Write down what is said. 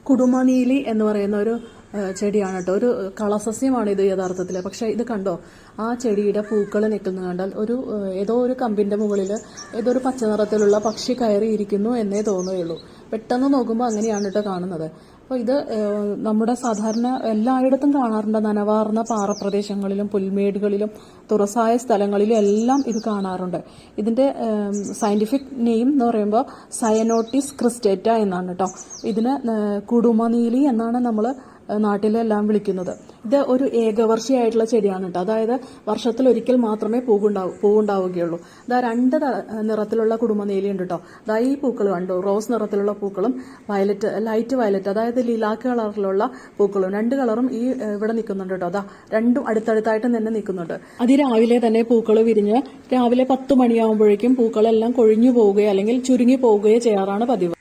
കുടുമനീലി എന്ന് പറയുന്ന ഒരു ചെടിയാണ് കേട്ടോ. ഒരു കളസസ്യമാണ് ഇത് യഥാർത്ഥത്തിൽ. പക്ഷേ ഇത് കണ്ടോ, ആ ചെടിയുടെ പൂക്കൾ നിൽക്കുന്നത് കണ്ടാൽ ഏതോ ഒരു കമ്പിന്റെ മുകളിൽ ഏതോ ഒരു പച്ച നിറത്തിലുള്ള പക്ഷി കയറിയിരിക്കുന്നു എന്നേ തോന്നുകയുള്ളൂ. പെട്ടെന്ന് നോക്കുമ്പോൾ അങ്ങനെയാണ് കേട്ടോ കാണുന്നത്. അപ്പോൾ ഇത് നമ്മുടെ സാധാരണ എല്ലായിടത്തും കാണാറുണ്ട്. നനവാർന്ന പാറപ്രദേശങ്ങളിലും പുൽമേടുകളിലും തുറസായ സ്ഥലങ്ങളിലും എല്ലാം ഇത് കാണാറുണ്ട്. ഇതിന്റെ സയന്റിഫിക് നെയിം എന്ന് പറയുമ്പോൾ സയനോട്ടിസ് ക്രിസ്റ്റേറ്റ എന്നാണ് കേട്ടോ. ഇതിന് കുടുമനീലി എന്നാണ് നമ്മൾ നാട്ടിലെല്ലാം വിളിക്കുന്നത്. ഇത് ഒരു ഏകവർഷിയായിട്ടുള്ള ചെടിയാണ് കേട്ടോ. അതായത് വർഷത്തിൽ ഒരിക്കൽ മാത്രമേ പൂവുണ്ടാവുകയുള്ളൂ. ഇതാ 2 നിറത്തിലുള്ള കുടുമനീലി ഉണ്ട് കേട്ടോ. അതാ ഈ പൂക്കൾ കണ്ടു, റോസ് നിറത്തിലുള്ള പൂക്കളും ലൈറ്റ് വയലറ്റ് അതായത് ലിലാക്ക് കളറിലുള്ള പൂക്കളും 2 കളറും ഇവിടെ നിൽക്കുന്നുണ്ട് കേട്ടോ. അതാ 2ഉം അടുത്തടുത്തായിട്ട് തന്നെ നിൽക്കുന്നുണ്ട്. അതിരാവിലെ തന്നെ പൂക്കൾ വിരിഞ്ഞ് രാവിലെ 10 മണിയാകുമ്പോഴേക്കും പൂക്കളെല്ലാം കൊഴിഞ്ഞു പോവുകയോ അല്ലെങ്കിൽ ചുരുങ്ങി പോവുകയോ ചെയ്യാറാണ് പതിവ്.